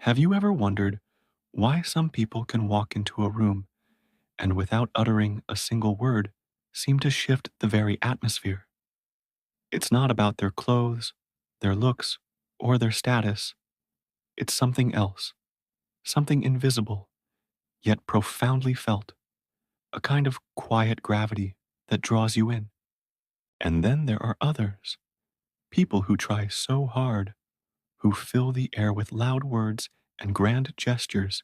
Have you ever wondered why some people can walk into a room and without uttering a single word seem to shift the very atmosphere? It's not about their clothes, their looks, or their status. It's something else, something invisible, yet profoundly felt, a kind of quiet gravity that draws you in. And then there are others, people who try so hard, who fill the air with loud words and grand gestures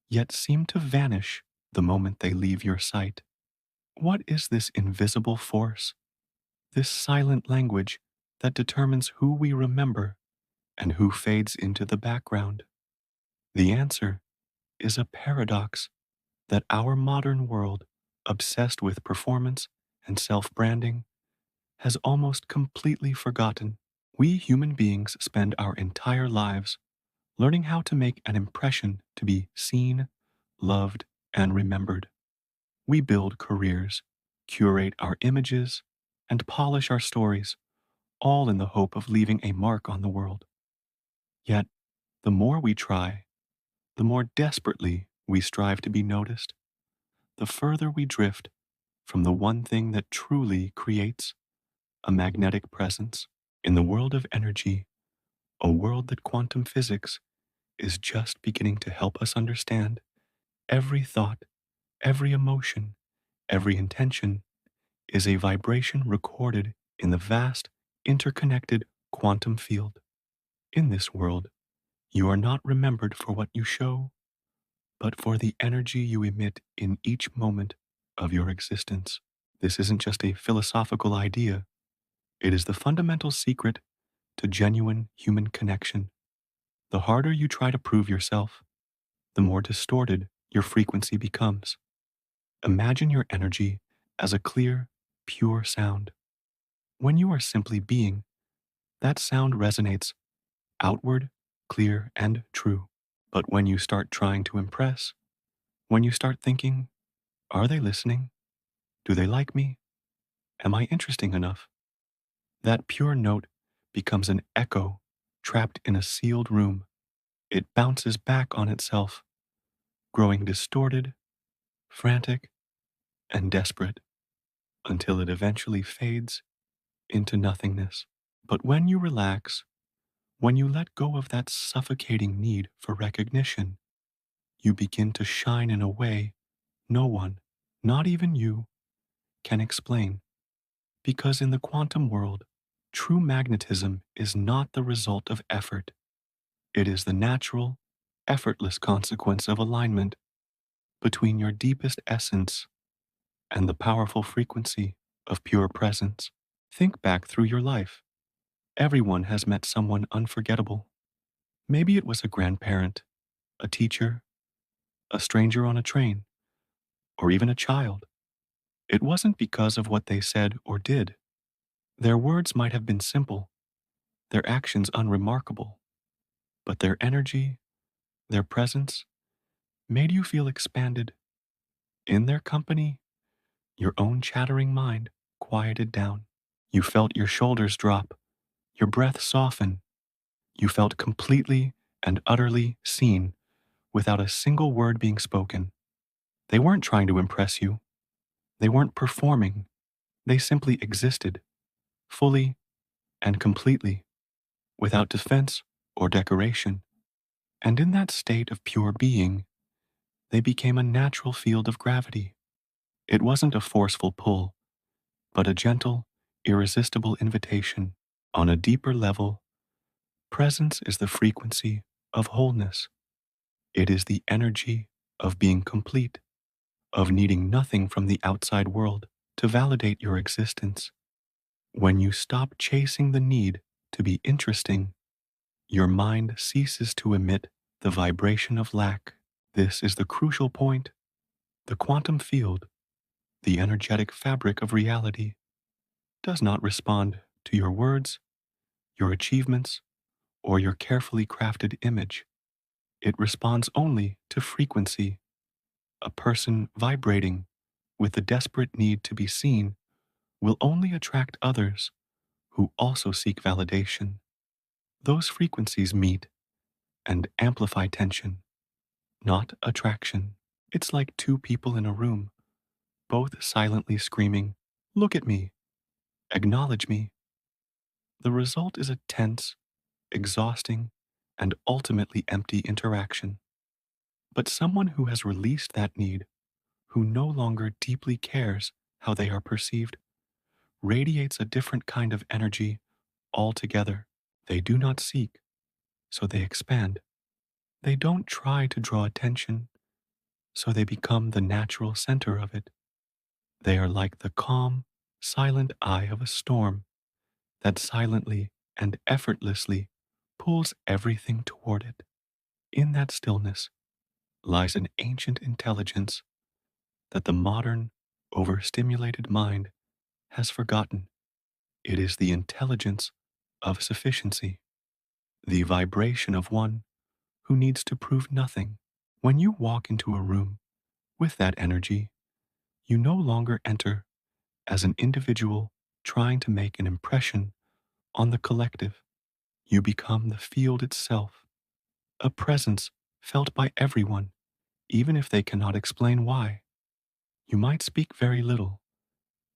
yet seem to vanish the moment they leave your sight. What is this invisible force, this silent language that determines who we remember and who fades into the background? The answer is a paradox that our modern world, obsessed with performance and self branding, has almost completely forgotten. We human beings spend our entire lives learning how to make an impression to be seen, loved, and remembered. We build careers, curate our images, and polish our stories, all in the hope of leaving a mark on the world. Yet, the more we try, the more desperately we strive to be noticed, the further we drift from the one thing that truly creates a magnetic presence. In the world of energy, a world that quantum physics is just beginning to help us understand, every thought, every emotion, every intention is a vibration recorded in the vast, interconnected quantum field. In this world, you are not remembered for what you show, but for the energy you emit in each moment of your existence. This isn't just a philosophical idea, it is the fundamental secret to genuine human connection. The harder you try to prove yourself, the more distorted your frequency becomes. Imagine your energy as a clear, pure sound. When you are simply being, that sound resonates outward, clear, and true. But when you start trying to impress, when you start thinking, are they listening? Do they like me? Am I interesting enough? That pure note becomes an echo trapped in a sealed room. It bounces back on itself, growing distorted, frantic, and desperate until it eventually fades into nothingness. But when you relax, when you let go of that suffocating need for recognition, you begin to shine in a way no one, not even you, can explain. Because in the quantum world, true magnetism is not the result of effort. It is the natural, effortless consequence of alignment between your deepest essence and the powerful frequency of pure presence. Think back through your life. Everyone has met someone unforgettable. Maybe it was a grandparent, a teacher, a stranger on a train, or even a child. It wasn't because of what they said or did. Their words might have been simple, their actions unremarkable, but their energy, their presence, made you feel expanded. In their company, your own chattering mind quieted down. You felt your shoulders drop, your breath soften. You felt completely and utterly seen without a single word being spoken. They weren't trying to impress you. They weren't performing. They simply existed, fully and completely, without defense or decoration. And in that state of pure being, they became a natural field of gravity. It wasn't a forceful pull, but a gentle, irresistible invitation. On a deeper level, presence is the frequency of wholeness. It is the energy of being complete, of needing nothing from the outside world to validate your existence. When you stop chasing the need to be interesting, your mind ceases to emit the vibration of lack. This is the crucial point. The quantum field, the energetic fabric of reality, does not respond to your words, your achievements, or your carefully crafted image. It responds only to frequency. A person vibrating with the desperate need to be seen will only attract others who also seek validation. Those frequencies meet, and amplify tension, not attraction. It's like two people in a room, both silently screaming, "Look at me, acknowledge me." The result is a tense, exhausting, and ultimately empty interaction. But someone who has released that need, who no longer deeply cares how they are perceived, radiates a different kind of energy altogether. They do not seek, so they expand. They don't try to draw attention, so they become the natural center of it. They are like the calm, silent eye of a storm that silently and effortlessly pulls everything toward it. In that stillness lies an ancient intelligence that the modern, overstimulated mind has forgotten. It is the intelligence of sufficiency, the vibration of one who needs to prove nothing. When you walk into a room with that energy, you no longer enter as an individual trying to make an impression on the collective. You become the field itself, a presence felt by everyone, even if they cannot explain why. You might speak very little,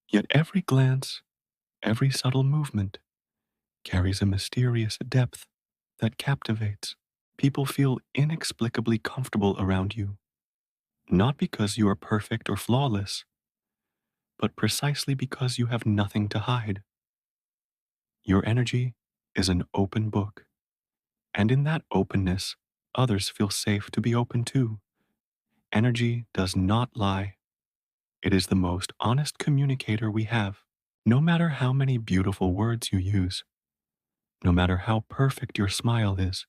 yet every glance, every subtle movement carries a mysterious depth that captivates. People feel inexplicably comfortable around you, not because you are perfect or flawless, but precisely because you have nothing to hide. Your energy is an open book, and in that openness, others feel safe to be open too. Energy does not lie. It is the most honest communicator we have. No matter how many beautiful words you use, no matter how perfect your smile is,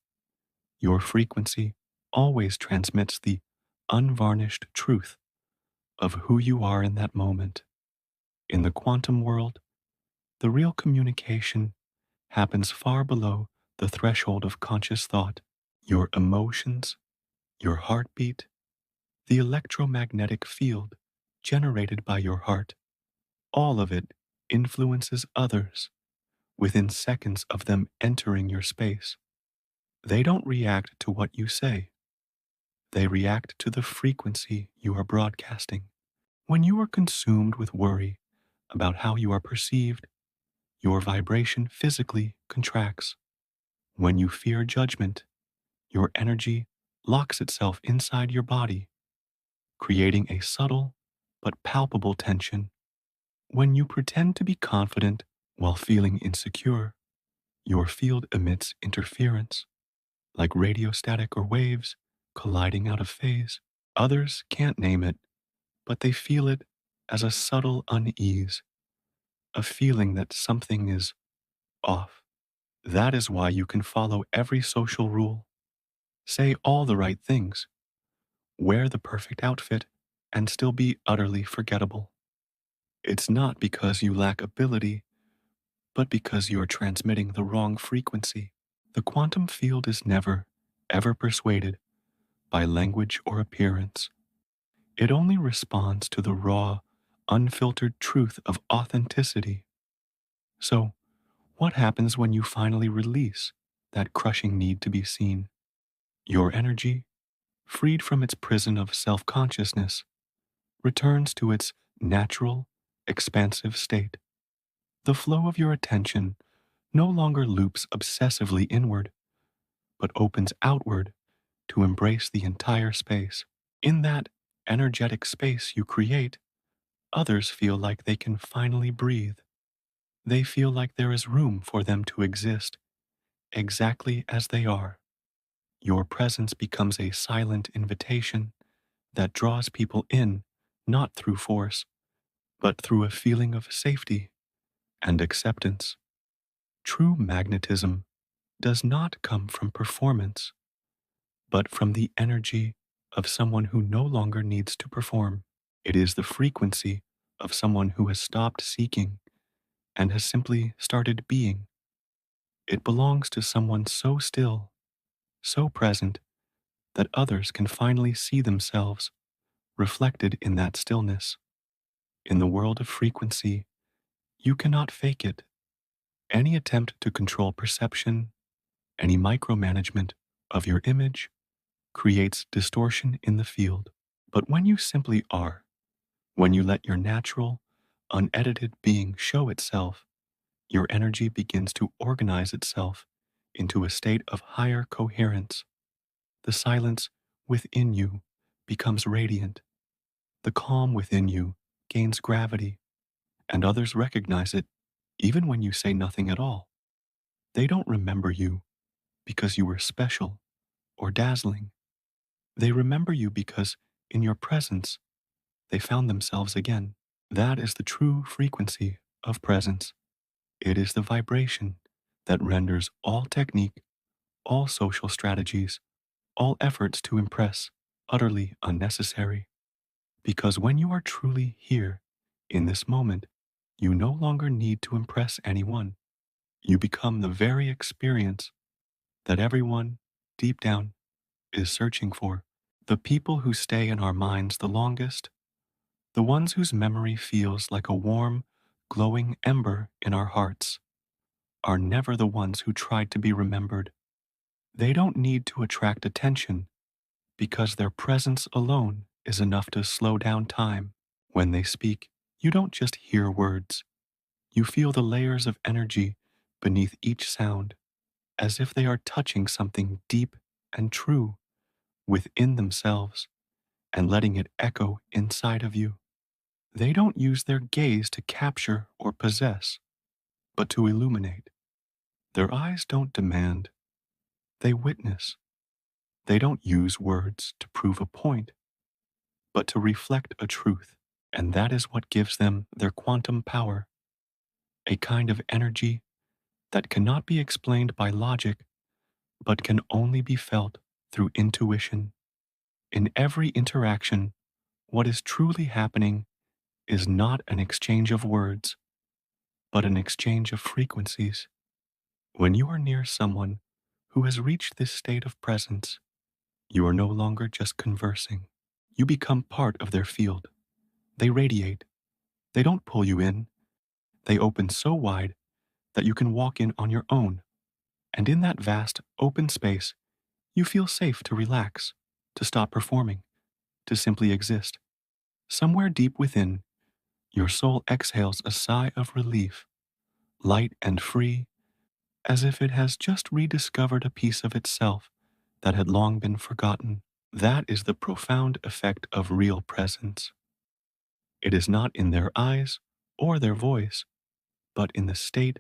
your frequency always transmits the unvarnished truth of who you are in that moment. In the quantum world, the real communication happens far below the threshold of conscious thought. Your emotions, your heartbeat, the electromagnetic field generated by your heart, all of it influences others within seconds of them entering your space. They don't react to what you say. They react to the frequency you are broadcasting. When you are consumed with worry about how you are perceived, your vibration physically contracts. When you fear judgment, your energy locks itself inside your body, creating a subtle but palpable tension. When you pretend to be confident while feeling insecure, your field emits interference, like radiostatic or waves colliding out of phase. Others can't name it, but they feel it as a subtle unease, a feeling that something is off. That is why you can follow every social rule, say all the right things, wear the perfect outfit, and still be utterly forgettable. It's not because you lack ability, but because you are transmitting the wrong frequency. The quantum field is never, ever persuaded by language or appearance. It only responds to the raw, unfiltered truth of authenticity. So, what happens when you finally release that crushing need to be seen? Your energy, freed from its prison of self consciousness, returns to its natural, expansive state. The flow of your attention no longer loops obsessively inward, but opens outward to embrace the entire space. In that energetic space you create, others feel like they can finally breathe. They feel like there is room for them to exist exactly as they are. Your presence becomes a silent invitation that draws people in, not through force, but through a feeling of safety and acceptance. True magnetism does not come from performance, but from the energy of someone who no longer needs to perform. It is the frequency of someone who has stopped seeking and has simply started being. It belongs to someone so still, so present, that others can finally see themselves reflected in that stillness. In the world of frequency, you cannot fake it. Any attempt to control perception, any micromanagement, of your image creates distortion in the field. But when you simply are, when you let your natural, unedited being show itself, your energy begins to organize itself into a state of higher coherence. The silence within you becomes radiant. The calm within you gains gravity, and others recognize it even when you say nothing at all. They don't remember you because you were special or dazzling. They remember you because in your presence, they found themselves again. That is the true frequency of presence. It is the vibration that renders all technique, all social strategies, all efforts to impress utterly unnecessary. Because when you are truly here, in this moment, you no longer need to impress anyone. You become the very experience that everyone, deep down, is searching for. The people who stay in our minds the longest, the ones whose memory feels like a warm, glowing ember in our hearts, are never the ones who tried to be remembered. They don't need to attract attention because their presence alone is enough to slow down time. When they speak, you don't just hear words, you feel the layers of energy beneath each sound, as if they are touching something deep and true within themselves and letting it echo inside of you. They don't use their gaze to capture or possess, but to illuminate. Their eyes don't demand, they witness. They don't use words to prove a point, but to reflect a truth. And that is what gives them their quantum power, a kind of energy that cannot be explained by logic, but can only be felt through intuition. In every interaction, what is truly happening is not an exchange of words, but an exchange of frequencies. When you are near someone who has reached this state of presence, you are no longer just conversing. You become part of their field. They radiate. They don't pull you in. They open so wide that you can walk in on your own. And in that vast, open space, you feel safe to relax, to stop performing, to simply exist. Somewhere deep within, your soul exhales a sigh of relief, light and free, as if it has just rediscovered a piece of itself that had long been forgotten. That is the profound effect of real presence. It is not in their eyes or their voice, but in the state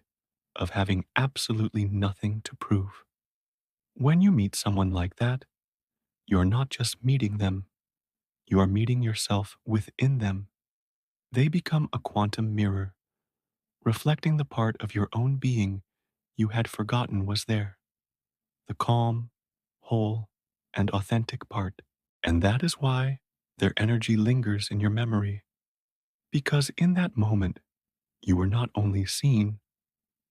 of having absolutely nothing to prove. When you meet someone like that, you're not just meeting them, you are meeting yourself within them. They become a quantum mirror, reflecting the part of your own being you had forgotten was there, the calm, whole, and authentic part. And that is why their energy lingers in your memory, because in that moment, you were not only seen,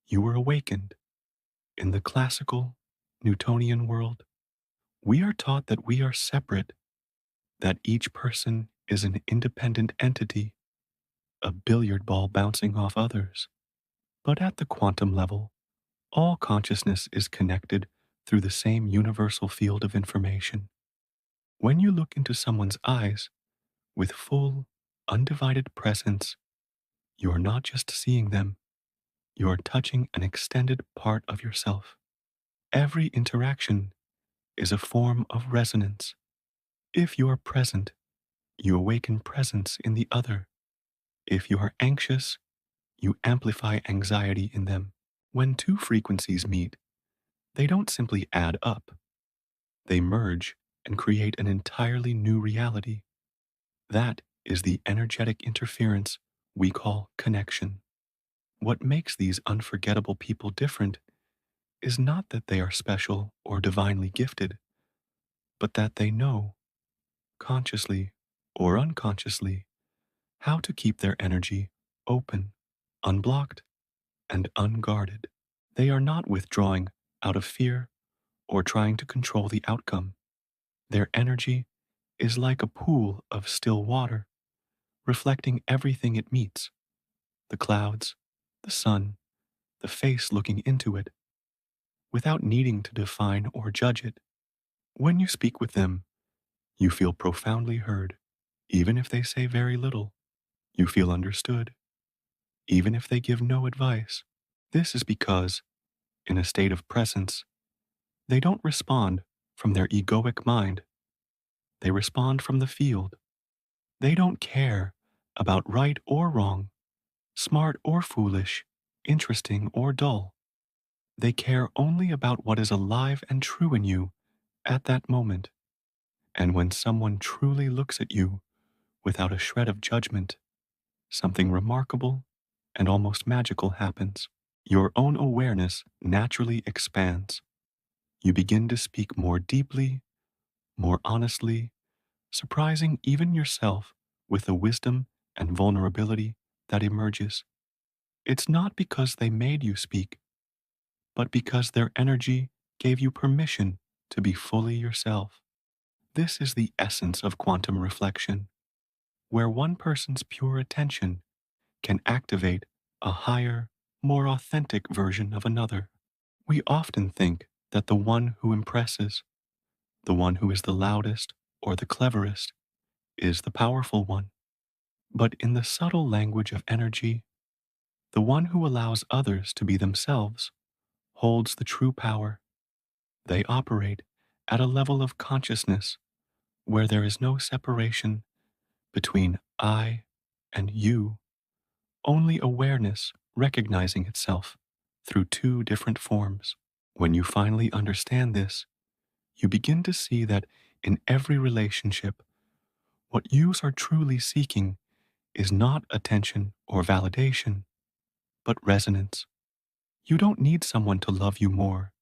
you were awakened. In the classical, Newtonian world, we are taught that we are separate, that each person is an independent entity, a billiard ball bouncing off others. But at the quantum level, all consciousness is connected through the same universal field of information. When you look into someone's eyes with full, undivided presence, you are not just seeing them, you are touching an extended part of yourself. Every interaction is a form of resonance. If you are present, you awaken presence in the other. If you are anxious, you amplify anxiety in them. When two frequencies meet, they don't simply add up, they merge and create an entirely new reality. That is the energetic interference we call connection. What makes these unforgettable people different is not that they are special or divinely gifted, but that they know, consciously or unconsciously, how to keep their energy open, unblocked, and unguarded. They are not withdrawing out of fear or trying to control the outcome. Their energy is like a pool of still water, reflecting everything it meets, the clouds, the sun, the face looking into it, without needing to define or judge it. When you speak with them, you feel profoundly heard, even if they say very little. You feel understood, even if they give no advice. This is because, in a state of presence, they don't respond from their egoic mind. They respond from the field. They don't care about right or wrong, smart or foolish, interesting or dull. They care only about what is alive and true in you at that moment. And when someone truly looks at you without a shred of judgment, something remarkable and almost magical happens. Your own awareness naturally expands. You begin to speak more deeply, more honestly, surprising even yourself with the wisdom and vulnerability that emerges. It's not because they made you speak, but because their energy gave you permission to be fully yourself. This is the essence of quantum reflection, where one person's pure attention can activate a higher, more authentic version of another. We often think that the one who impresses, the one who is the loudest or the cleverest, is the powerful one. But in the subtle language of energy, the one who allows others to be themselves holds the true power. They operate at a level of consciousness where there is no separation between I and you, only awareness recognizing itself through two different forms. When you finally understand this, you begin to see that in every relationship, what you are truly seeking is not attention or validation, but resonance. You don't need someone to love you more.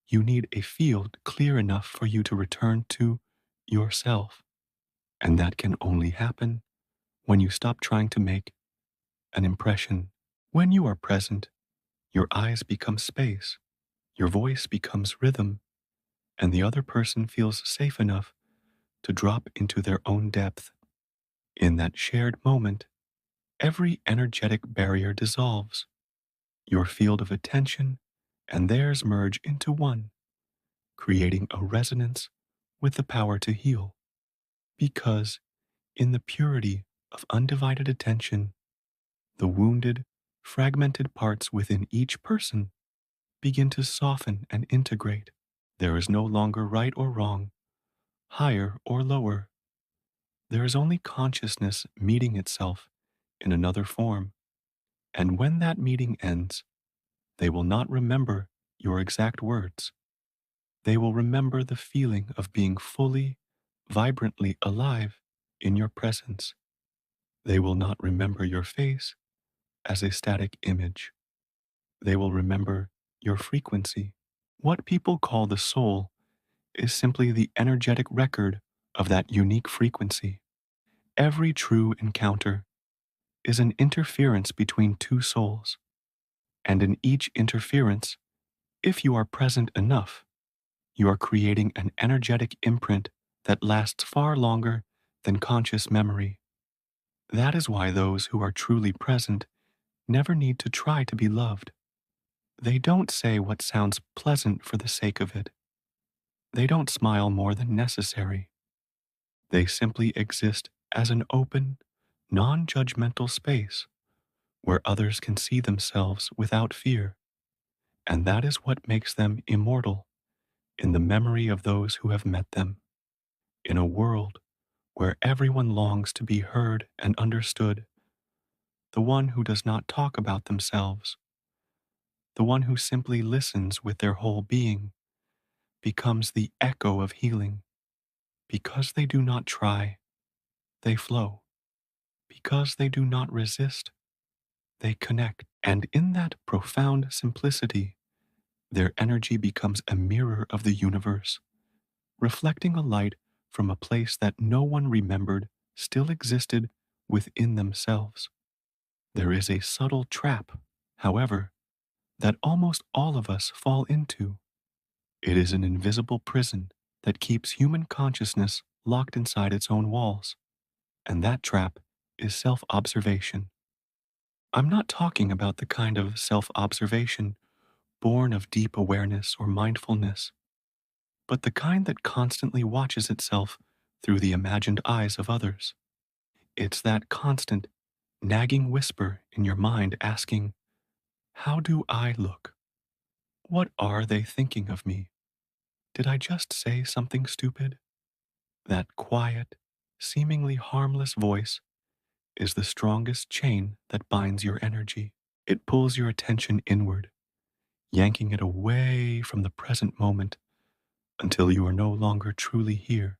You need a field clear enough for you to return to yourself. And that can only happen when you stop trying to make an impression. When you are present, your eyes become space, your voice becomes rhythm, and the other person feels safe enough to drop into their own depth. In that shared moment, every energetic barrier dissolves. Your field of attention and theirs merge into one, creating a resonance with the power to heal. Because in the purity of undivided attention, the wounded, fragmented parts within each person begin to soften and integrate. There is no longer right or wrong, higher or lower. There is only consciousness meeting itself in another form. And when that meeting ends, they will not remember your exact words. They will remember the feeling of being fully, vibrantly alive in your presence. They will not remember your face as a static image. They will remember your frequency. What people call the soul is simply the energetic record of that unique frequency. Every true encounter is an interference between two souls, and in each interference, if you are present enough, you are creating an energetic imprint that lasts far longer than conscious memory. That is why those who are truly present never need to try to be loved. They don't say what sounds pleasant for the sake of it. They don't smile more than necessary. They simply exist as an open, non judgmental space where others can see themselves without fear. And that is what makes them immortal in the memory of those who have met them. In a world where everyone longs to be heard and understood, the one who does not talk about themselves, the one who simply listens with their whole being, becomes the echo of healing. Because they do not try, they flow. Because they do not resist, they connect. And in that profound simplicity, their energy becomes a mirror of the universe, reflecting a light from a place that no one remembered still existed within themselves. There is a subtle trap, however, that almost all of us fall into. It is an invisible prison that keeps human consciousness locked inside its own walls. And that trap is self observation. I'm not talking about the kind of self observation born of deep awareness or mindfulness, but the kind that constantly watches itself through the imagined eyes of others. It's that constant, nagging whisper in your mind asking, how do I look? What are they thinking of me? Did I just say something stupid? That quiet, seemingly harmless voice is the strongest chain that binds your energy. It pulls your attention inward, yanking it away from the present moment until you are no longer truly here.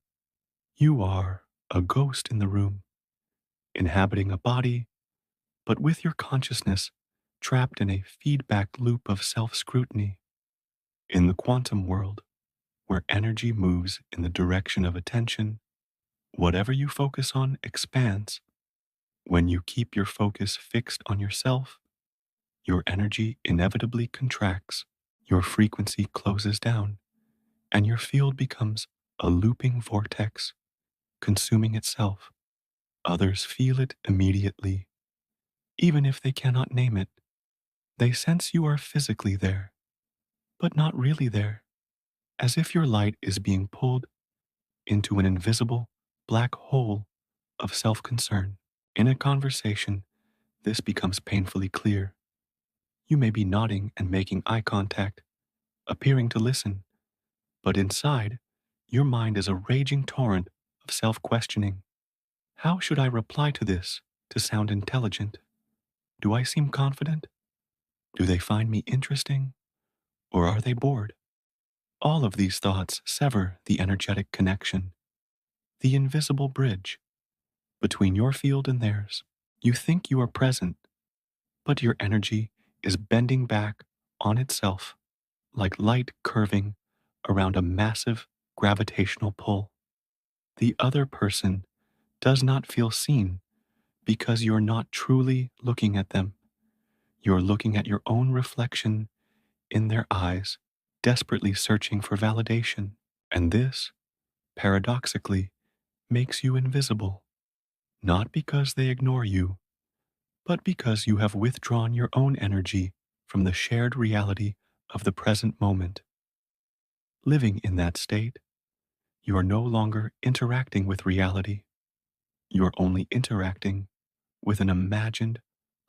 You are a ghost in the room, inhabiting a body, but with your consciousness trapped in a feedback loop of self scrutiny. In the quantum world, where energy moves in the direction of attention, whatever you focus on expands. When you keep your focus fixed on yourself, your energy inevitably contracts, your frequency closes down, and your field becomes a looping vortex, consuming itself. Others feel it immediately, even if they cannot name it. They sense you are physically there, but not really there, as if your light is being pulled into an invisible black hole of self concern. In a conversation, this becomes painfully clear. You may be nodding and making eye contact, appearing to listen, but inside, your mind is a raging torrent of self questioning. How should I reply to this to sound intelligent? Do I seem confident? Do they find me interesting? Or are they bored? All of these thoughts sever the energetic connection, the invisible bridge between your field and theirs. You think you are present, but your energy is bending back on itself like light curving around a massive gravitational pull. The other person does not feel seen because you're not truly looking at them. You're looking at your own reflection in their eyes, desperately searching for validation. And this, paradoxically, makes you invisible, not because they ignore you, but because you have withdrawn your own energy from the shared reality of the present moment. Living in that state, you are no longer interacting with reality. You are only interacting with an imagined,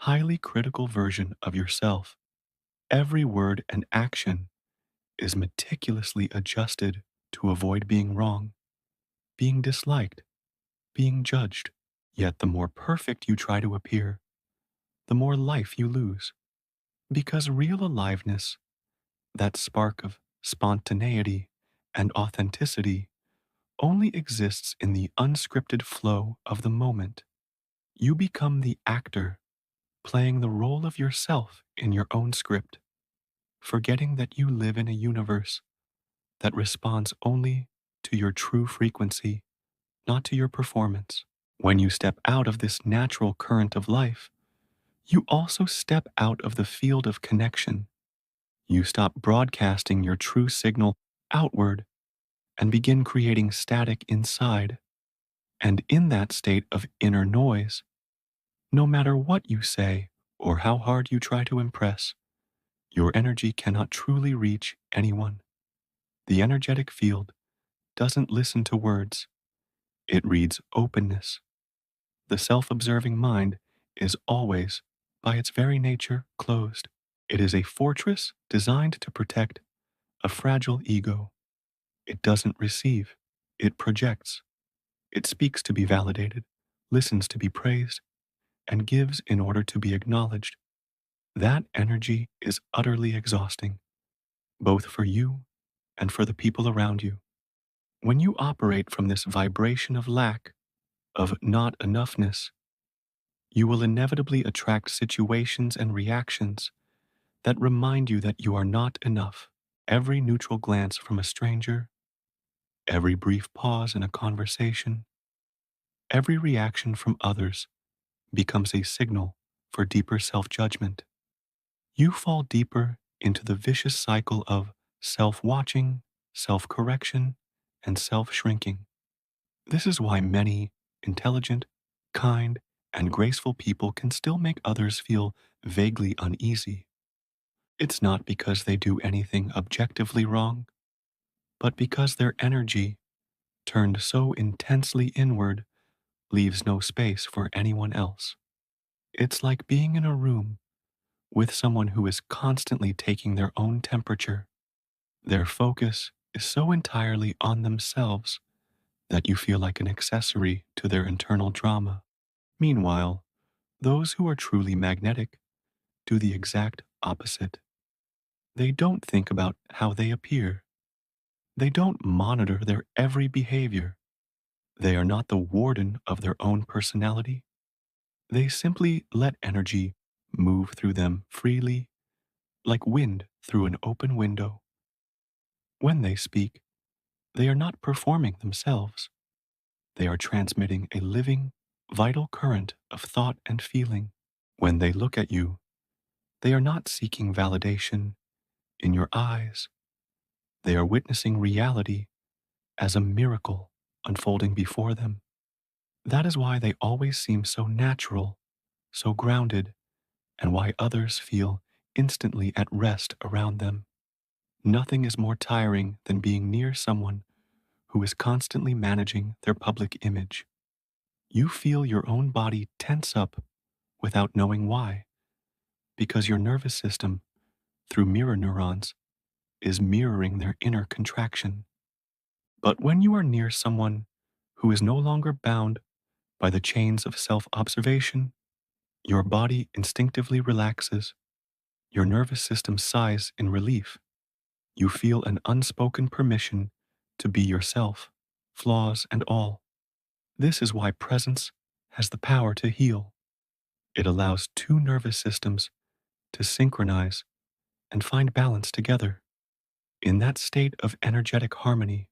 highly critical version of yourself. Every word and action is meticulously adjusted to avoid being wrong, being disliked, being judged. Yet the more perfect you try to appear, the more life you lose. Because real aliveness, that spark of spontaneity and authenticity, only exists in the unscripted flow of the moment. You become the actor playing the role of yourself in your own script, forgetting that you live in a universe that responds only to your true frequency, not to your performance. When you step out of this natural current of life, you also step out of the field of connection. You stop broadcasting your true signal outward and begin creating static inside. And in that state of inner noise, no matter what you say or how hard you try to impress, your energy cannot truly reach anyone. The energetic field doesn't listen to words, it reads openness. The self observing mind is always, by its very nature, closed. It is a fortress designed to protect a fragile ego. It doesn't receive, it projects. It speaks to be validated, listens to be praised, and gives in order to be acknowledged. That energy is utterly exhausting, both for you and for the people around you. When you operate from this vibration of lack, of not enoughness, you will inevitably attract situations and reactions that remind you that you are not enough. Every neutral glance from a stranger, every brief pause in a conversation, every reaction from others becomes a signal for deeper self judgment. You fall deeper into the vicious cycle of self watching, self correction, and self shrinking. This is why many intelligent, kind, and graceful people can still make others feel vaguely uneasy. It's not because they do anything objectively wrong, but because their energy, turned so intensely inward, leaves no space for anyone else. It's like being in a room with someone who is constantly taking their own temperature. Their focus is so entirely on themselves that you feel like an accessory to their internal drama. Meanwhile, those who are truly magnetic do the exact opposite. They don't think about how they appear. They don't monitor their every behavior. They are not the warden of their own personality. They simply let energy move through them freely, like wind through an open window. When they speak, they are not performing themselves. They are transmitting a living, vital current of thought and feeling. When they look at you, they are not seeking validation in your eyes. They are witnessing reality as a miracle unfolding before them. That is why they always seem so natural, so grounded, and why others feel instantly at rest around them. Nothing is more tiring than being near someone who is constantly managing their public image. You feel your own body tense up without knowing why, because your nervous system, through mirror neurons, is mirroring their inner contraction. But when you are near someone who is no longer bound by the chains of self observation, your body instinctively relaxes, your nervous system sighs in relief. You feel an unspoken permission to be yourself, flaws and all. This is why presence has the power to heal. It allows two nervous systems to synchronize and find balance together. In that state of energetic harmony,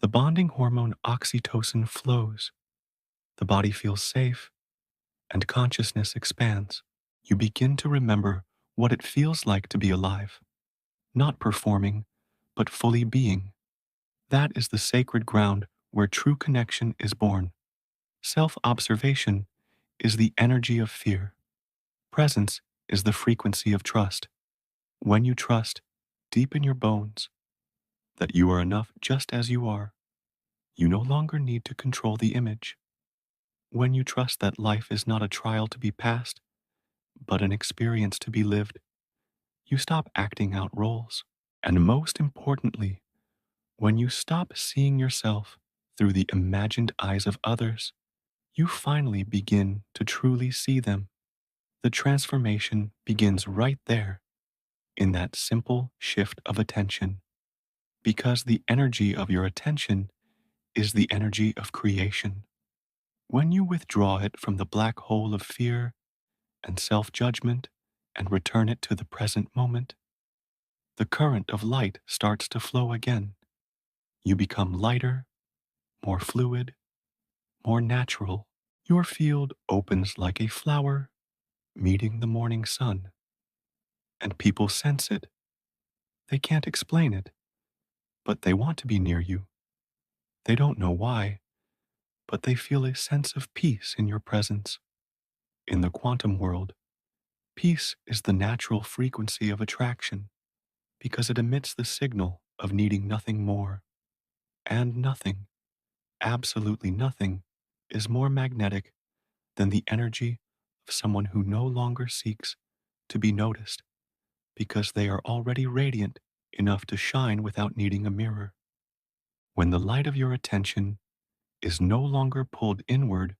the bonding hormone oxytocin flows, the body feels safe, and consciousness expands. You begin to remember what it feels like to be alive, not performing, but fully being. That is the sacred ground where true connection is born. Self observation is the energy of fear. Presence is the frequency of trust. When you trust, deep in your bones, that you are enough just as you are, you no longer need to control the image. When you trust that life is not a trial to be passed, but an experience to be lived, you stop acting out roles. And most importantly, when you stop seeing yourself through the imagined eyes of others, you finally begin to truly see them. The transformation begins right there, in that simple shift of attention, because the energy of your attention is the energy of creation. When you withdraw it from the black hole of fear and self judgment and return it to the present moment, the current of light starts to flow again. You become lighter, more fluid, more natural. Your field opens like a flower meeting the morning sun, and people sense it. They can't explain it, but they want to be near you. They don't know why, but they feel a sense of peace in your presence. In the quantum world, peace is the natural frequency of attraction because it emits the signal of needing nothing more. And nothing, absolutely nothing, is more magnetic than the energy of someone who no longer seeks to be noticed because they are already radiant enough to shine without needing a mirror. When the light of your attention is no longer pulled inward,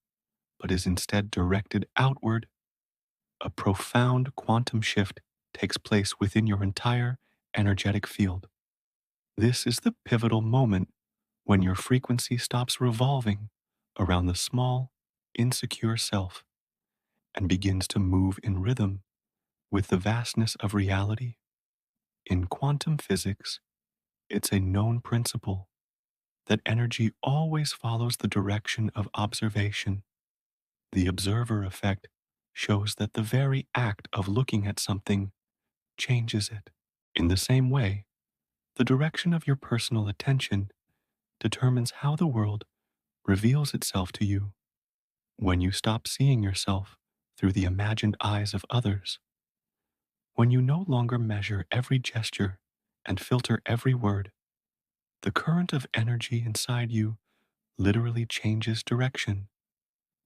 but is instead directed outward, a profound quantum shift takes place within your entire energetic field. This is the pivotal moment when your frequency stops revolving around the small, insecure self and begins to move in rhythm with the vastness of reality. In quantum physics, it's a known principle that energy always follows the direction of observation. The observer effect shows that the very act of looking at something changes it. In the same way, the direction of your personal attention determines how the world reveals itself to you. When you stop seeing yourself through the imagined eyes of others, when you no longer measure every gesture and filter every word, The current of energy inside you literally changes direction.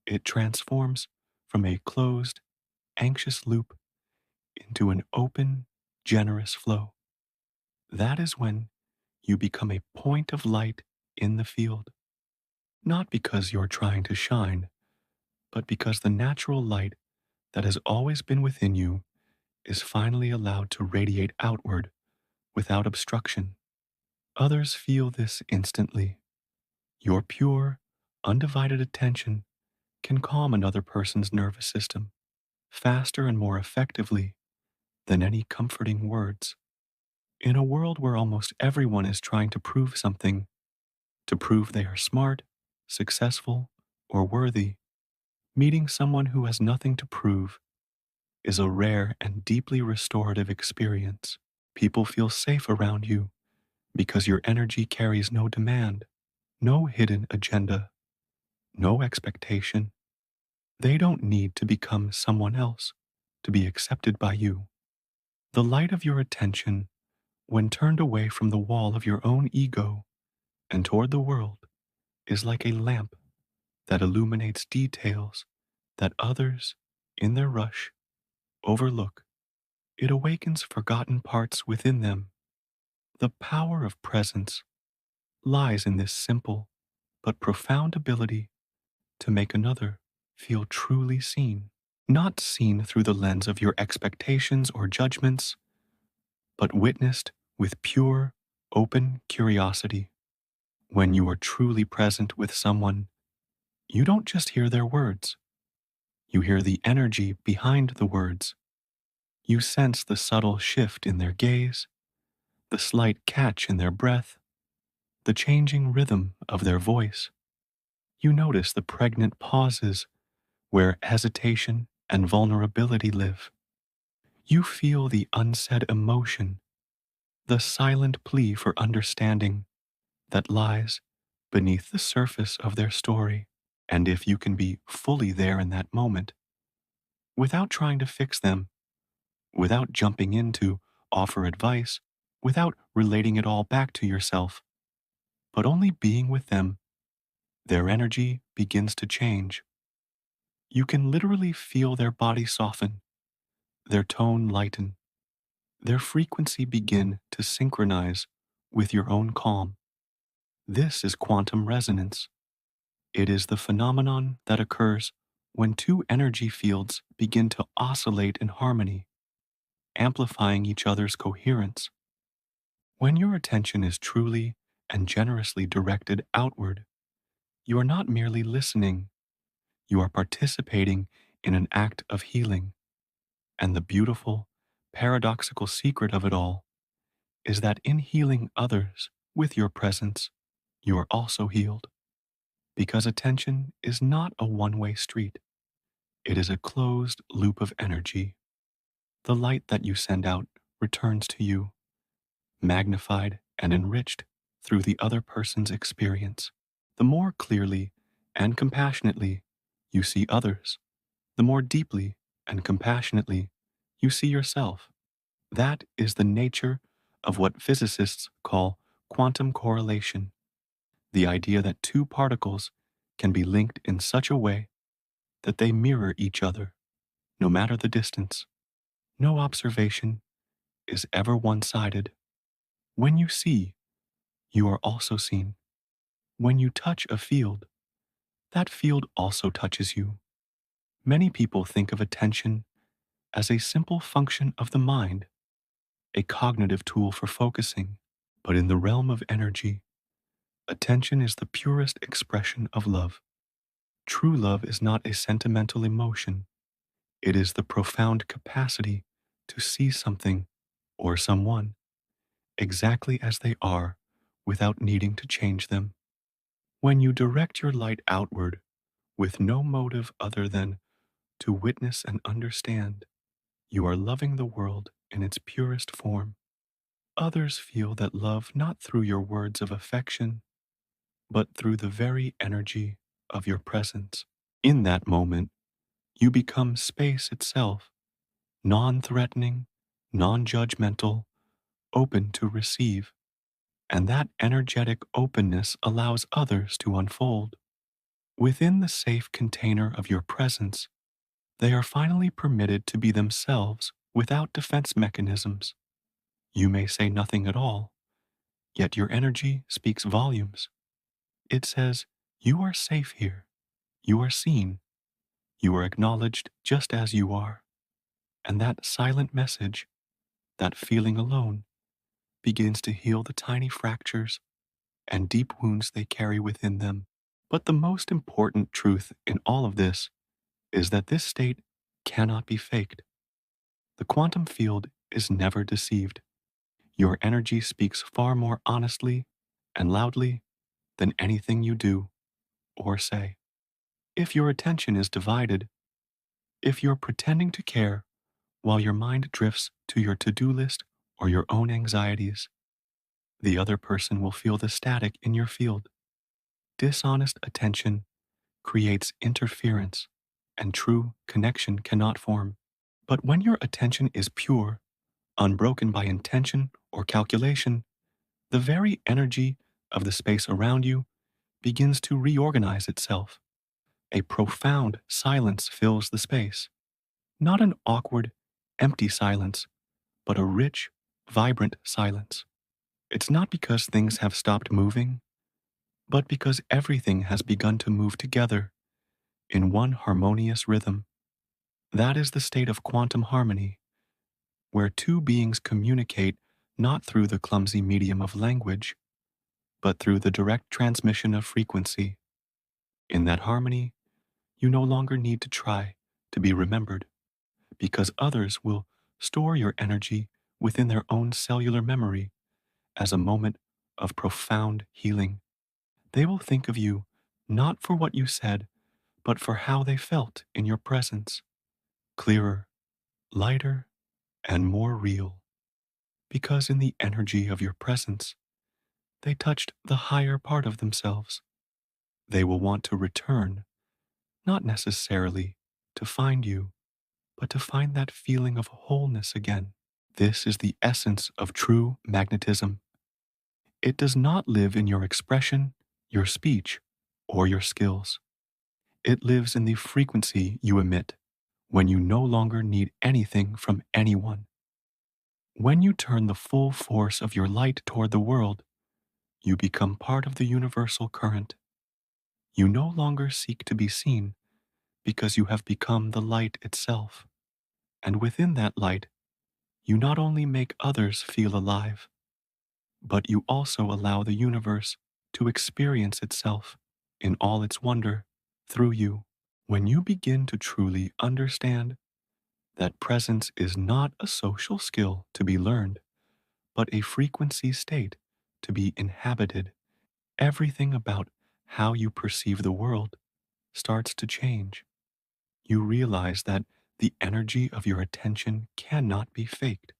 It transforms from a closed, anxious loop into an open, generous flow. That is when you become a point of light in the field, not because you're trying to shine, but because the natural light that has always been within you is finally allowed to radiate outward without obstruction. Others feel this instantly. Your pure, undivided attention can calm another person's nervous system faster and more effectively than any comforting words. In a world where almost everyone is trying to prove something, to prove they are smart, successful, or worthy, meeting someone who has nothing to prove is a rare and deeply restorative experience. People feel safe around you because your energy carries no demand, no hidden agenda, no expectation. They don't need to become someone else to be accepted by you. The light of your attention, when turned away from the wall of your own ego and toward the world, is like a lamp that illuminates details that others, in their rush, overlook. It awakens forgotten parts within them. The power of presence lies in this simple but profound ability to make another feel truly seen, not seen through the lens of your expectations or judgments, but witnessed with pure, open curiosity. When you are truly present with someone, you don't just hear their words, you hear the energy behind the words. You sense the subtle shift in their gaze, the slight catch in their breath, the changing rhythm of their voice. You notice the pregnant pauses where hesitation and vulnerability live. You feel the unsaid emotion, the silent plea for understanding that lies beneath the surface of their story. And if you can be fully there in that moment, without trying to fix them, without jumping in to offer advice, without relating it all back to yourself, but only being with them, their energy begins to change. You can literally feel their body soften, their tone lighten, their frequency begin to synchronize with your own calm. This is quantum resonance. It is the phenomenon that occurs when two energy fields begin to oscillate in harmony, amplifying each other's coherence. When your attention is truly and generously directed outward, you are not merely listening, you are participating in an act of healing. And the beautiful, paradoxical secret of it all is that in healing others with your presence, you are also healed. Because attention is not a one-way street. It is a closed loop of energy. The light that you send out returns to you, magnified and enriched through the other person's experience. The more clearly and compassionately you see others, the more deeply and compassionately you see yourself. That is the nature of what physicists call quantum correlation, the idea that two particles can be linked in such a way that they mirror each other, no matter the distance. No observation is ever one-sided. When you see, you are also seen. When you touch a field, that field also touches you. Many people think of attention as a simple function of the mind, a cognitive tool for focusing. But in the realm of energy, attention is the purest expression of love. True love is not a sentimental emotion. It is the profound capacity to see something or someone exactly as they are without needing to change them. When you direct your light outward with no motive other than to witness and understand, you are loving the world in its purest form. Others feel that love not through your words of affection, but through the very energy of your presence. In that moment, you become space itself, non threatening, non judgmental, open to receive. and that energetic openness allows others to unfold. Within the safe container of your presence, they are finally permitted to be themselves without defense mechanisms. You may say nothing at all, yet your energy speaks volumes. It says, "You are safe here. You are seen. You are acknowledged just as you are." And that silent message, that feeling alone, begins to heal the tiny fractures and deep wounds they carry within them. But the most important truth in all of this is that this state cannot be faked. The quantum field is never deceived. Your energy speaks far more honestly and loudly than anything you do or say. If your attention is divided, if you're pretending to care while your mind drifts to your to do list or your own anxieties, the other person will feel the static in your field. Dishonest attention creates interference, and true connection cannot form. But when your attention is pure, unbroken by intention or calculation, the very energy of the space around you begins to reorganize itself. A profound silence fills the space. Not an awkward, empty silence, but a rich, vibrant silence. It's not because things have stopped moving, but because everything has begun to move together in one harmonious rhythm. That is the state of quantum harmony, where two beings communicate not through the clumsy medium of language, but through the direct transmission of frequency. In that harmony, you no longer need to try to be remembered, because others will store your energy within their own cellular memory as a moment of profound healing. They will think of you not for what you said, but for how they felt in your presence, clearer, lighter, and more real. Because in the energy of your presence, they touched the higher part of themselves. They will want to return, not necessarily to find you, but to find that feeling of wholeness again. This is the essence of true magnetism. It does not live in your expression, your speech, or your skills. It lives in the frequency you emit when you no longer need anything from anyone. When you turn the full force of your light toward the world, you become part of the universal current. You no longer seek to be seen because you have become the light itself. And within that light, you not only make others feel alive, but you also allow the universe to experience itself in all its wonder through you. When you begin to truly understand that presence is not a social skill to be learned, but a frequency state to be inhabited, everything about how you perceive the world starts to change. You realize that the energy of your attention cannot be faked.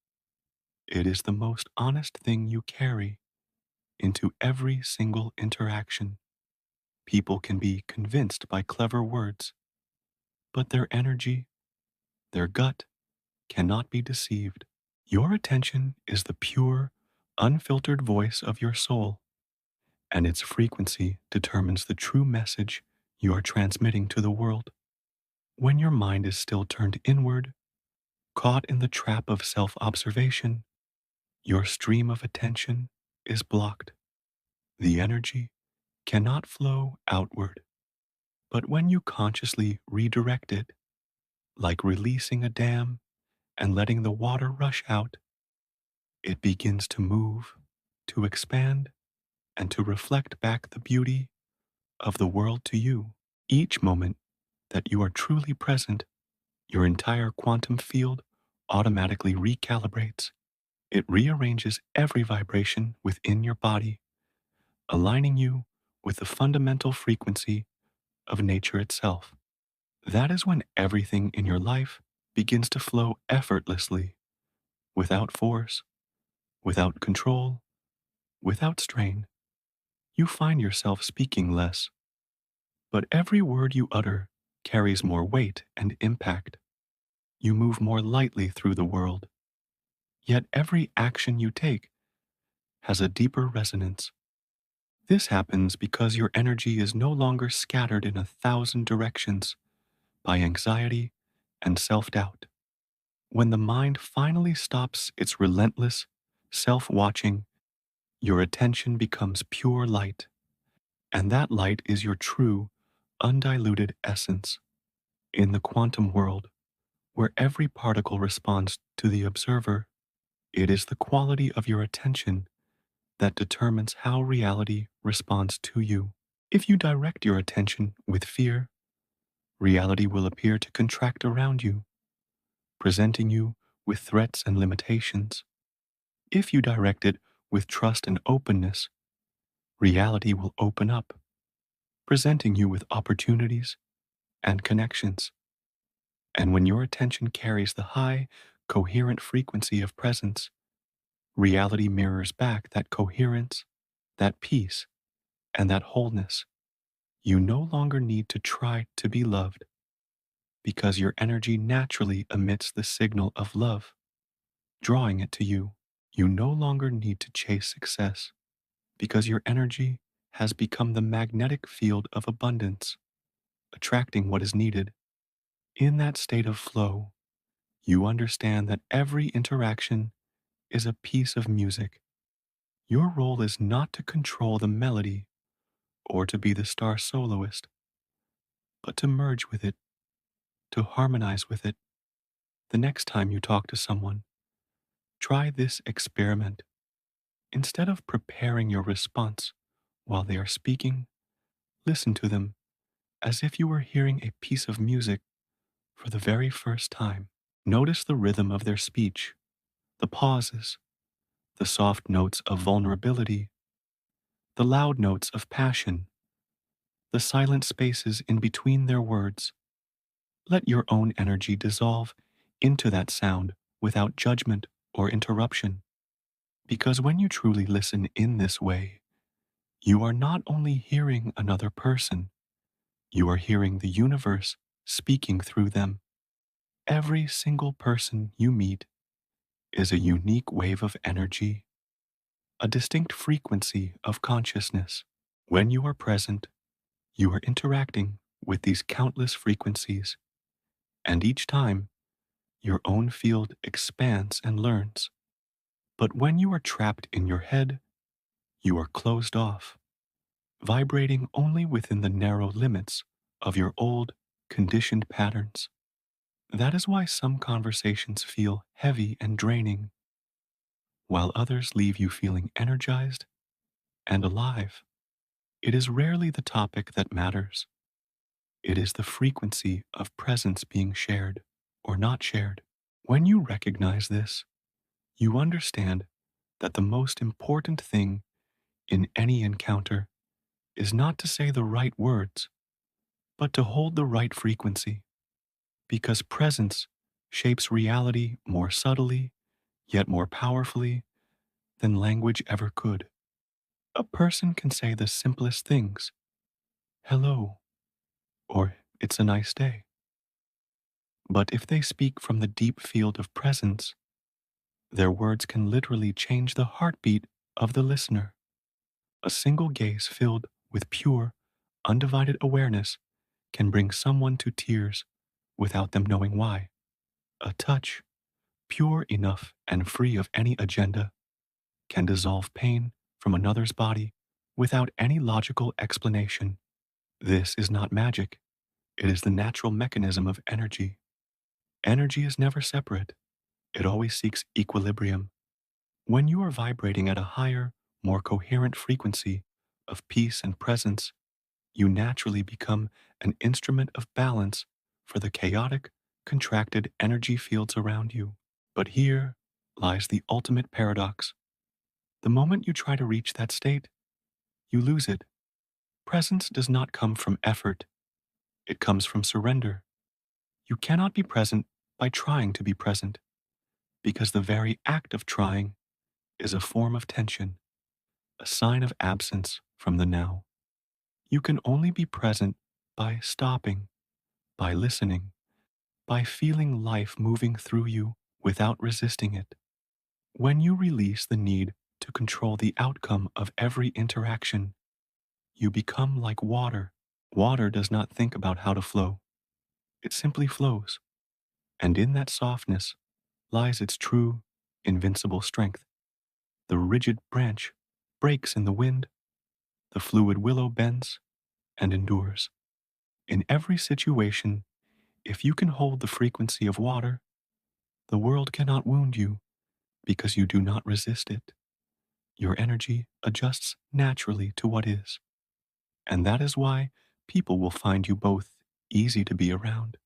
It is the most honest thing you carry into every single interaction. People can be convinced by clever words, but their energy, their gut, cannot be deceived. Your attention is the pure, unfiltered voice of your soul, and its frequency determines the true message you are transmitting to the world. When your mind is still turned inward, caught in the trap of self observation, your stream of attention is blocked. The energy cannot flow outward. But when you consciously redirect it, like releasing a dam and letting the water rush out, it begins to move, to expand, and to reflect back the beauty of the world to you. Each moment that you are truly present, your entire quantum field automatically recalibrates. It rearranges every vibration within your body, aligning you with the fundamental frequency of nature itself. That is when everything in your life begins to flow effortlessly, without force, without control, without strain. You find yourself speaking less, but every word you utter carries more weight and impact. You move more lightly through the world, yet every action you take has a deeper resonance. This happens because your energy is no longer scattered in 1,000 directions by anxiety and self doubt. When the mind finally stops its relentless self watching, your attention becomes pure light, and that light is your true, undiluted essence. In the quantum world, where every particle responds to the observer, it is the quality of your attention that determines how reality responds to you. If you direct your attention with fear, reality will appear to contract around you, presenting you with threats and limitations. If you direct it with trust and openness, reality will open up, presenting you with opportunities and connections. And when your attention carries the high, coherent frequency of presence, reality mirrors back that coherence, that peace, and that wholeness. You no longer need to try to be loved because your energy naturally emits the signal of love, drawing it to you. You no longer need to chase success because your energy has become the magnetic field of abundance, attracting what is needed. In that state of flow, you understand that every interaction is a piece of music. Your role is not to control the melody or to be the star soloist, but to merge with it, to harmonize with it. The next time you talk to someone, try this experiment. Instead of preparing your response while they are speaking, listen to them as if you were hearing a piece of music for the very first time. Notice the rhythm of their speech, the pauses, the soft notes of vulnerability, the loud notes of passion, the silent spaces in between their words. Let your own energy dissolve into that sound without judgment or interruption. Because when you truly listen in this way, you are not only hearing another person, you are hearing the universe speaking through them. Every single person you meet is a unique wave of energy, a distinct frequency of consciousness. When you are present, you are interacting with these countless frequencies, and each time, your own field expands and learns. But when you are trapped in your head, you are closed off, vibrating only within the narrow limits of your old, conditioned patterns. That is why some conversations feel heavy and draining, while others leave you feeling energized and alive. It is rarely the topic that matters. It is the frequency of presence being shared or not shared. When you recognize this, you understand that the most important thing in any encounter is not to say the right words, but to hold the right frequency, because presence shapes reality more subtly, yet more powerfully than language ever could. A person can say the simplest things, hello, or it's a nice day. But if they speak from the deep field of presence, their words can literally change the heartbeat of the listener. A single gaze filled with pure, undivided awareness can bring someone to tears without them knowing why. A touch, pure enough and free of any agenda, can dissolve pain from another's body without any logical explanation. This is not magic, it is the natural mechanism of energy. Energy is never separate, it always seeks equilibrium. When you are vibrating at a higher, more coherent frequency of peace and presence, you naturally become an instrument of balance for the chaotic, contracted energy fields around you. But here lies the ultimate paradox. The moment you try to reach that state, you lose it. Presence does not come from effort, it comes from surrender. You cannot be present by trying to be present, because the very act of trying is a form of tension, a sign of absence from the now. You can only be present by stopping, by listening, by feeling life moving through you without resisting it. When you release the need to control the outcome of every interaction. You become like water. Water does not think about how to flow, it simply flows. And in that softness lies its true, invincible strength. The rigid branch breaks in the wind, the fluid willow bends and endures. In every situation, if you can hold the frequency of water, the world cannot wound you because you do not resist it. Your energy adjusts naturally to what is. And that is why people will find you both easy to be around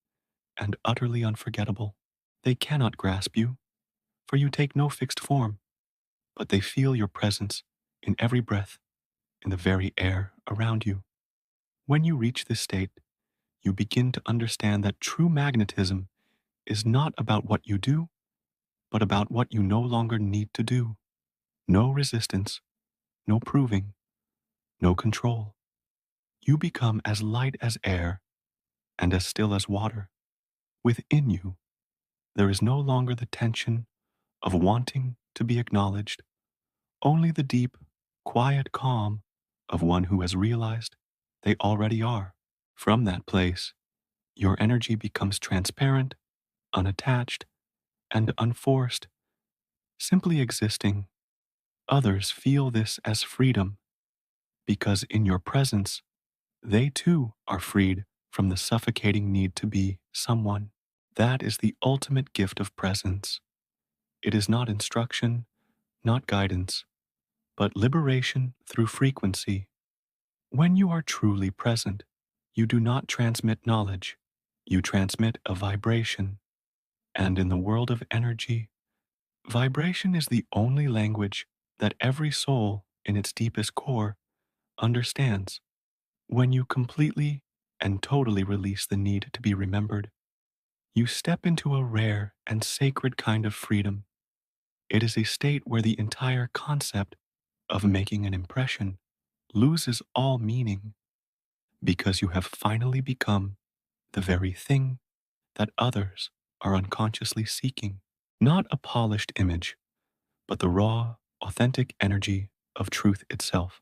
and utterly unforgettable. They cannot grasp you, for you take no fixed form, but they feel your presence in every breath, in the very air around you. When you reach this state, you begin to understand that true magnetism is not about what you do, but about what you no longer need to do. No resistance, no proving, no control. You become as light as air and as still as water. Within you, there is no longer the tension of wanting to be acknowledged, only the deep, quiet calm of one who has realized they already are. From that place, your energy becomes transparent, unattached, and unforced, simply existing. Others feel this as freedom because in your presence, they too are freed from the suffocating need to be someone. That is the ultimate gift of presence. It is not instruction, not guidance, but liberation through frequency. When you are truly present, you do not transmit knowledge, you transmit a vibration. And in the world of energy, vibration is the only language that every soul in its deepest core understands. When you completely and totally release the need to be remembered, you step into a rare and sacred kind of freedom. It is a state where the entire concept of making an impression loses all meaning because you have finally become the very thing that others are unconsciously seeking. Not a polished image, but the raw, authentic energy of truth itself.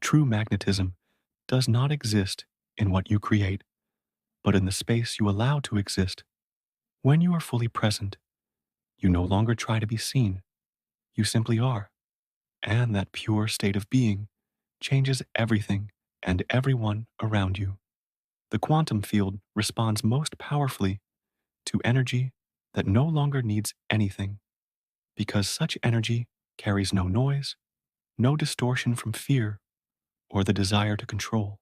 True magnetism does not exist in what you create, but in the space you allow to exist. When you are fully present, you no longer try to be seen, you simply are. And that pure state of being changes everything and everyone around you. The quantum field responds most powerfully to energy that no longer needs anything, because such energy carries no noise, no distortion from fear or the desire to control.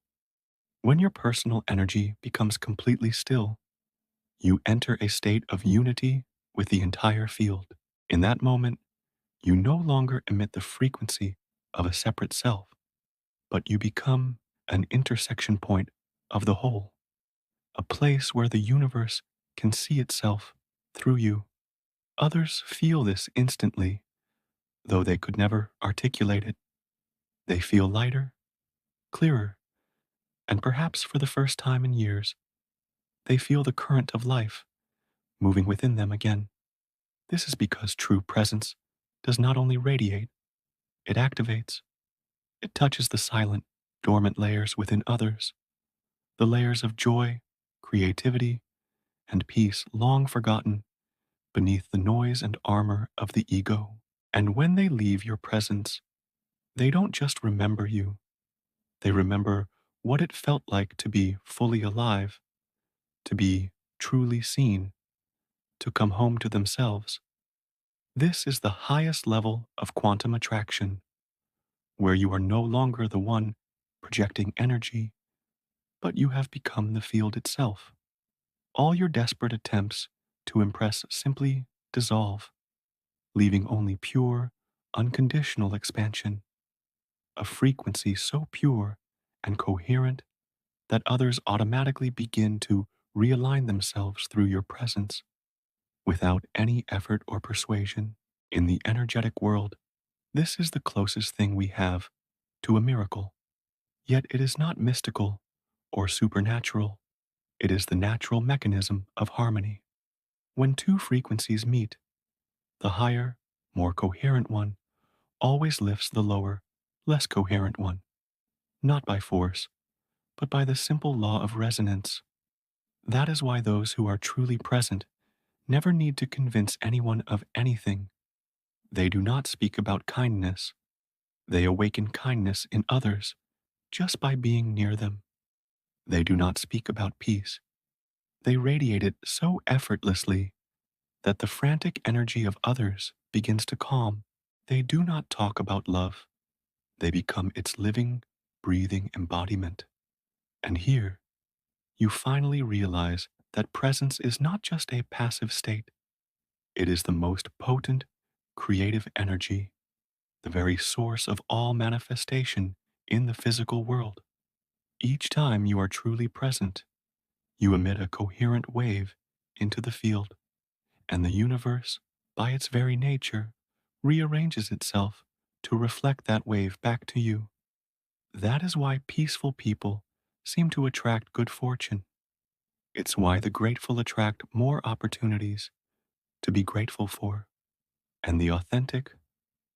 When your personal energy becomes completely still, you enter a state of unity with the entire field. In that moment, you no longer emit the frequency of a separate self, but you become an intersection point of the whole, a place where the universe can see itself through you. Others feel this instantly, though they could never articulate it. They feel lighter, clearer, and perhaps for the first time in years, they feel the current of life moving within them again. This is because true presence does not only radiate, it activates. It touches the silent, dormant layers within others, the layers of joy, creativity, and peace long forgotten beneath the noise and armor of the ego. And when they leave your presence, they don't just remember you, they remember what it felt like to be fully alive, to be truly seen, to come home to themselves. This is the highest level of quantum attraction, where you are no longer the one projecting energy, but you have become the field itself. All your desperate attempts to impress simply dissolve, leaving only pure, unconditional expansion, a frequency so pure and coherent that others automatically begin to realign themselves through your presence without any effort or persuasion. In the energetic world, this is the closest thing we have to a miracle. Yet it is not mystical or supernatural. It is the natural mechanism of harmony. When two frequencies meet, the higher, more coherent one always lifts the lower, less coherent one, not by force, but by the simple law of resonance. That is why those who are truly present never need to convince anyone of anything. They do not speak about kindness. They awaken kindness in others just by being near them. They do not speak about peace. They radiate it so effortlessly that the frantic energy of others begins to calm. They do not talk about love. They become its living, breathing embodiment. And here, you finally realize that presence is not just a passive state, it is the most potent, creative energy, the very source of all manifestation in the physical world. Each time you are truly present, you emit a coherent wave into the field, and the universe, by its very nature, rearranges itself to reflect that wave back to you. That is why peaceful people seem to attract good fortune. It's why the grateful attract more opportunities to be grateful for, and the authentic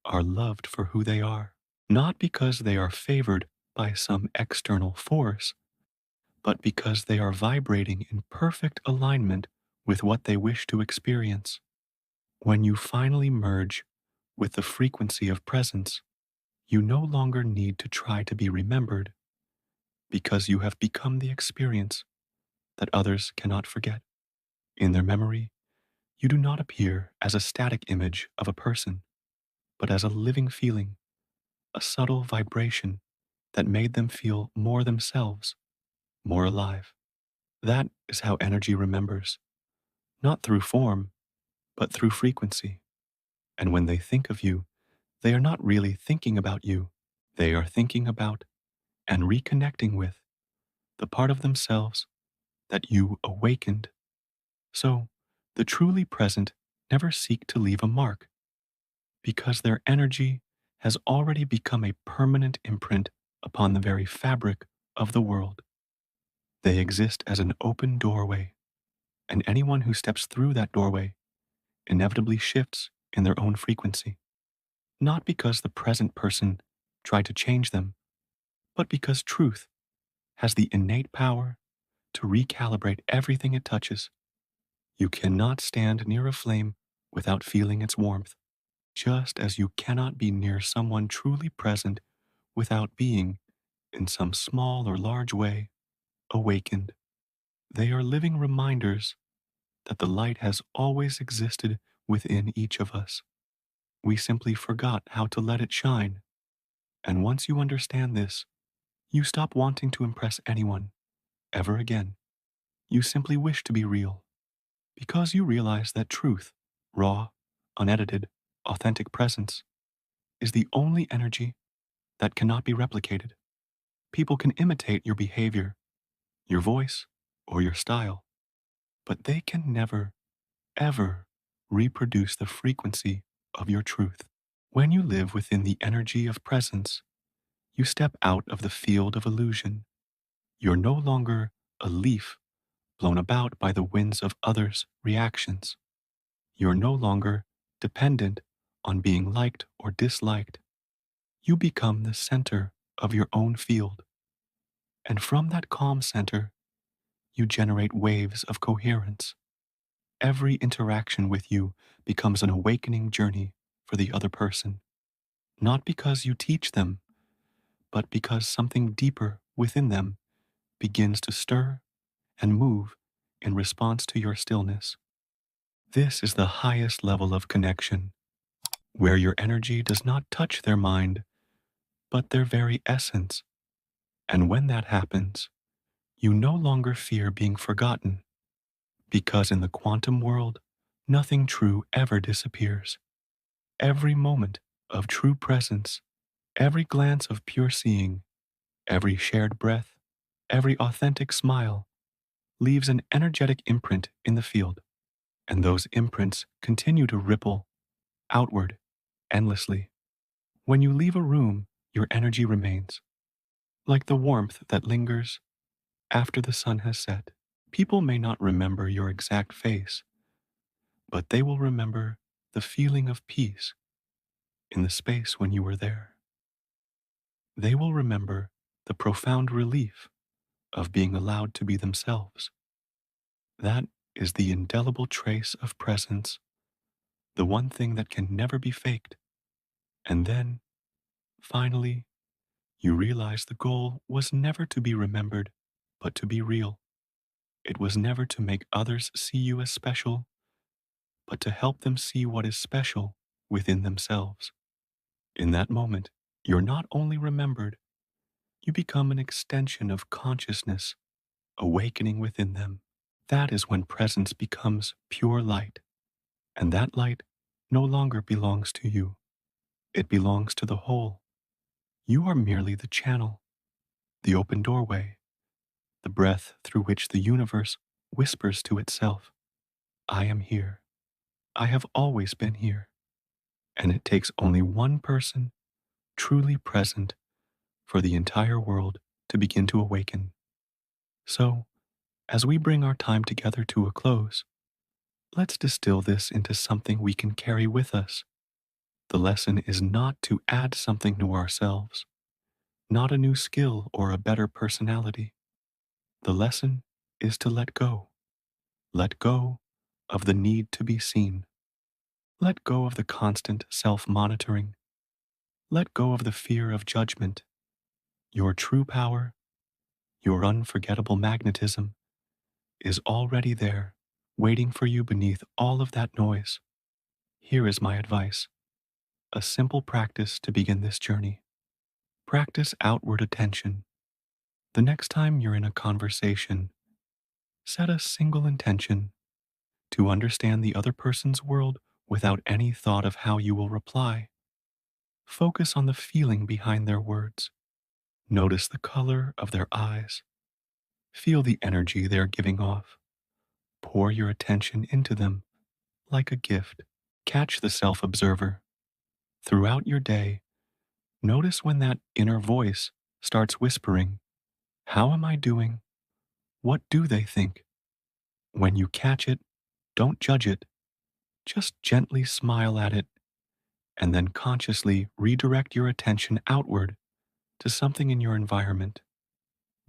are loved for who they are, not because they are favored by some external force, but because they are vibrating in perfect alignment with what they wish to experience. When you finally merge with the frequency of presence, you no longer need to try to be remembered because you have become the experience that others cannot forget. In their memory, you do not appear as a static image of a person, but as a living feeling, a subtle vibration that made them feel more themselves, more alive. That is how energy remembers, not through form, but through frequency. And when they think of you, they are not really thinking about you. They are thinking about and reconnecting with the part of themselves that you awakened. So, the truly present never seek to leave a mark because their energy has already become a permanent imprint upon the very fabric of the world. They exist as an open doorway, and anyone who steps through that doorway inevitably shifts in their own frequency, not because the present person tried to change them, but because truth has the innate power to recalibrate everything it touches. You cannot stand near a flame without feeling its warmth, just as you cannot be near someone truly present without being, in some small or large way, awakened. They are living reminders that the light has always existed within each of us. We simply forgot how to let it shine. And once you understand this, you stop wanting to impress anyone ever again. You simply wish to be real because you realize that truth, raw, unedited, authentic presence, is the only energy that cannot be replicated. People can imitate your behavior, your voice, or your style, but they can never, ever reproduce the frequency of your truth. When you live within the energy of presence, you step out of the field of illusion. You're no longer a leaf blown about by the winds of others' reactions. You're no longer dependent on being liked or disliked. You become the center of your own field. And from that calm center, you generate waves of coherence. Every interaction with you becomes an awakening journey for the other person, not because you teach them, but because something deeper within them begins to stir and move in response to your stillness. This is the highest level of connection, where your energy does not touch their mind, but their very essence. And when that happens, you no longer fear being forgotten, because in the quantum world, nothing true ever disappears. Every moment of true presence, every glance of pure seeing, every shared breath, every authentic smile leaves an energetic imprint in the field, and those imprints continue to ripple outward endlessly. When you leave a room, your energy remains, like the warmth that lingers after the sun has set. People may not remember your exact face, but they will remember the feeling of peace in the space when you were there. They will remember the profound relief of being allowed to be themselves. That is the indelible trace of presence, the one thing that can never be faked. And then, finally, you realize the goal was never to be remembered, but to be real. It was never to make others see you as special, but to help them see what is special within themselves. In that moment, you're not only remembered, you become an extension of consciousness awakening within them. That is when presence becomes pure light, and that light no longer belongs to you. It belongs to the whole. You are merely the channel, the open doorway, the breath through which the universe whispers to itself, I am here. I have always been here. And it takes only one person truly present for the entire world to begin to awaken. So, as we bring our time together to a close, let's distill this into something we can carry with us. The lesson is not to add something to ourselves, not a new skill or a better personality. The lesson is to let go. Let go of the need to be seen. Let go of the constant self monitoring. Let go of the fear of judgment. Your true power, your unforgettable magnetism, is already there, waiting for you beneath all of that noise. Here is my advice, a simple practice to begin this journey. Practice outward attention. The next time you're in a conversation, set a single intention to understand the other person's world without any thought of how you will reply. Focus on the feeling behind their words. Notice the color of their eyes. Feel the energy they're giving off. Pour your attention into them like a gift. Catch the self observer. Throughout your day, notice when that inner voice starts whispering, how am I doing? What do they think? When you catch it, don't judge it. Just gently smile at it and then consciously redirect your attention outward to something in your environment.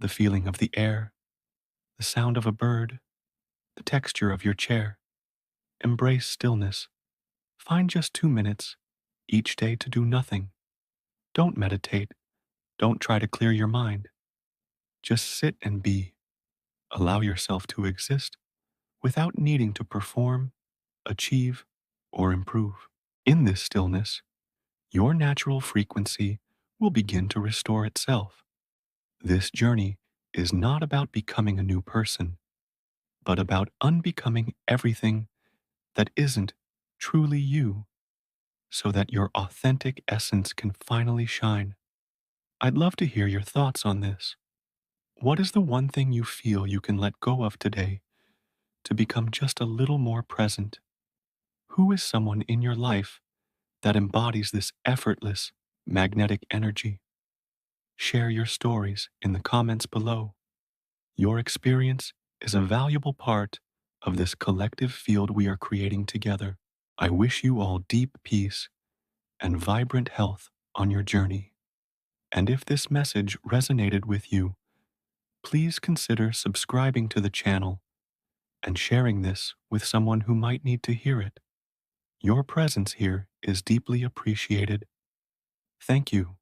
The feeling of the air, the sound of a bird, the texture of your chair. Embrace stillness. Find just 2 minutes each day to do nothing. Don't meditate. Don't try to clear your mind. Just sit and be. Allow yourself to exist without needing to perform, achieve, or improve. In this stillness, your natural frequency will begin to restore itself. This journey is not about becoming a new person, but about unbecoming everything that isn't truly you, so that your authentic essence can finally shine. I'd love to hear your thoughts on this. What is the one thing you feel you can let go of today to become just a little more present? Who is someone in your life that embodies this effortless, magnetic energy? Share your stories in the comments below. Your experience is a valuable part of this collective field we are creating together. I wish you all deep peace and vibrant health on your journey. And if this message resonated with you, please consider subscribing to the channel and sharing this with someone who might need to hear it. Your presence here is deeply appreciated. Thank you